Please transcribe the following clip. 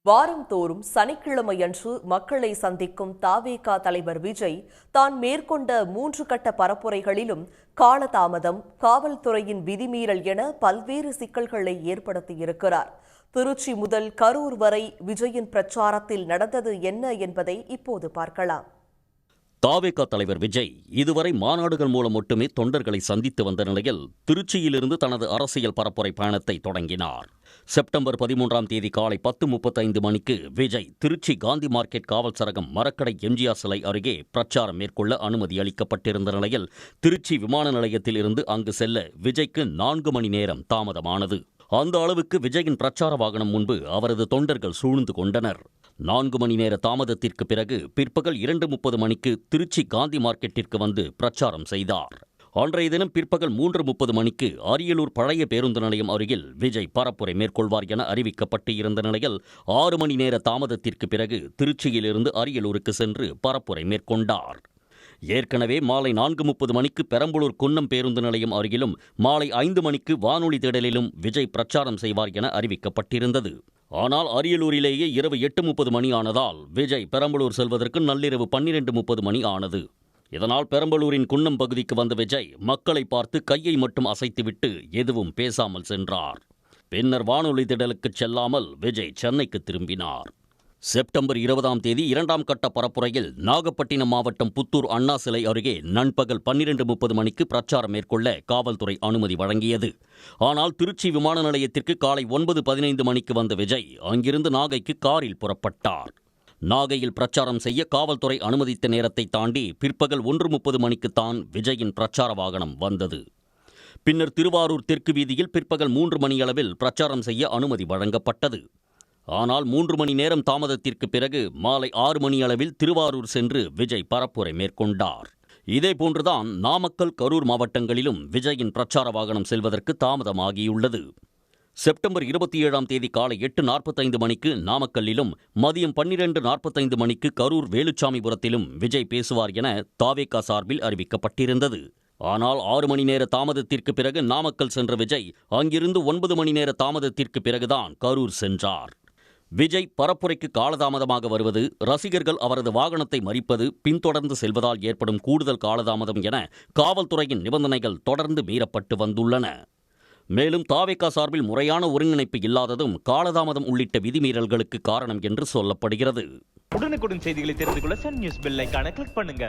வாரந்தோறும் சனிக்கிழமையன்று மக்களை சந்திக்கும் தவேகா தலைவர் விஜய் தான் மேற்கொண்ட 3 கட்ட பரப்புரைகளிலும் காலதாமதம், காவல்துறையின் விதிமீறல் என பல்வேறு சிக்கல்களை ஏற்படுத்தியிருக்கிறார். திருச்சி முதல் கரூர் வரை விஜயின் பிரச்சாரத்தில் நடந்தது என்ன என்பதை இப்போது பார்க்கலாம். தவேகா தலைவர் விஜய் இதுவரை மாநாடுகள் மூலம் மட்டுமே தொண்டர்களை சந்தித்து வந்த நிலையில் திருச்சியிலிருந்து தனது அரசியல் பரப்புரை பயணத்தை தொடங்கினார். செப்டம்பர் 13ஆம் தேதி காலை 10:35 மணிக்கு விஜய் திருச்சி காந்தி மார்க்கெட் காவல் சரகம் மரக்கடை எம்ஜிஆர் சிலை அருகே பிரச்சாரம் மேற்கொள்ள அனுமதி அளிக்கப்பட்டிருந்த நிலையில் திருச்சி விமான நிலையத்தில் இருந்து அங்கு செல்ல விஜய்க்கு 4 மணி நேரம் தாமதமானது. அந்த அளவுக்கு விஜயின் பிரச்சார வாகனம் முன்பு அவரது தொண்டர்கள் சூழ்ந்து கொண்டனர். 4 மணி நேர தாமதத்திற்கு பிறகு பிற்பகல் 2:30 மணிக்கு திருச்சி காந்தி மார்க்கெட்டிற்கு வந்து பிரச்சாரம் செய்தார். அன்றைய தினம் பிற்பகல் 3:30 மணிக்கு அரியலூர் பழைய பேருந்து நிலையம் அருகில் விஜய் பரப்புரை மேற்கொள்வார் என அறிவிக்கப்பட்டு இருந்த நிலையில் 6 மணி நேர தாமதத்திற்கு பிறகு திருச்சியிலிருந்து அரியலூருக்கு சென்று பரப்புரை மேற்கொண்டார். ஏற்கனவே மாலை 4:30 மணிக்கு பெரம்பலூர் குன்னம் பேருந்து நிலையம் அருகிலும் மாலை 5 மணிக்கு வானொலி திடலிலும் விஜய் பிரச்சாரம் செய்வார் என அறிவிக்கப்பட்டிருந்தது. ஆனால் அரியலூரிலேயே இரவு 8:30 மணி ஆனதால் விஜய் பெரம்பலூர் செல்வதற்கு நள்ளிரவு 12:30 மணி ஆனது. இதனால் பெரம்பலூரின் குன்னம் பகுதிக்கு வந்த விஜய் மக்களை பார்த்து கையை மட்டும் அசைத்துவிட்டு எதுவும் பேசாமல் சென்றார். பின்னர் வானொலி திடலுக்கு செல்லாமல் விஜய் சென்னைக்கு திரும்பினார். செப்டம்பர் 20ஆம் தேதி 2ஆம் கட்ட பரப்புரையில் நாகப்பட்டினம் மாவட்டம் புத்தூர் அண்ணா சிலை அருகே நண்பகல் 12:30 மணிக்கு பிரச்சாரம் மேற்கொள்ள காவல்துறை அனுமதி வழங்கியது. ஆனால் திருச்சி விமான நிலையத்திற்கு காலை 9:15 மணிக்கு வந்த விஜய் அங்கிருந்து நாகைக்கு காரில் புறப்பட்டார். நாகையில் பிரச்சாரம் செய்ய காவல்துறை அனுமதித்த நேரத்தை தாண்டி பிற்பகல் 1:30 மணிக்குத்தான் விஜயின் பிரச்சார வாகனம் வந்தது. பின்னர் திருவாரூர் தெற்கு வீதியில் பிற்பகல் 3 மணியளவில் பிரச்சாரம் செய்ய அனுமதி வழங்கப்பட்டது. ஆனால் 3 மணி நேரம் தாமதத்திற்கு பிறகு மாலை 6 மணியளவில் திருவாரூர் சென்று விஜய் பரப்புரை மேற்கொண்டார். இதேபோன்றுதான் நாமக்கல், கரூர் மாவட்டங்களிலும் விஜயின் பிரச்சார வாகனம் செல்வதற்கு தாமதமாகியுள்ளது. செப்டம்பர் 27ஆம் தேதி காலை 8:45 மணிக்கு நாமக்கல்லிலும் மதியம் 12:45 மணிக்கு கரூர் வேலுச்சாமிபுரத்திலும் விஜய் பேசுவார் என தவேகா சார்பில் அறிவிக்கப்பட்டிருந்தது. ஆனால் 6 மணி நேர தாமதத்திற்கு பிறகு நாமக்கல் சென்ற விஜய் அங்கிருந்து 9 மணி நேர தாமதத்திற்கு பிறகுதான் கரூர் சென்றார். விஜய் பரப்புரைக்கு காலதாமதமாக வருவது, ரசிகர்கள் அவரது வாகனத்தை மறிப்பது, பின்தொடர்ந்து செல்வதால் ஏற்படும் கூடுதல் காலதாமதம் என காவல்துறையின் நிபந்தனைகள் தொடர்ந்து மீறப்பட்டு வந்துள்ளன. மேலும் தவேகா சார்பில் முறையான ஒருங்கிணைப்பு இல்லாததும் காலதாமதம் உள்ளிட்ட விதிமீறல்களுக்கு காரணம் என்று சொல்லப்படுகிறது. உடனுக்குடன் செய்திகளை தெரிந்து கொள்ள சன் நியூஸ் பெல் ஐகானை கிளிக் பண்ணுங்க.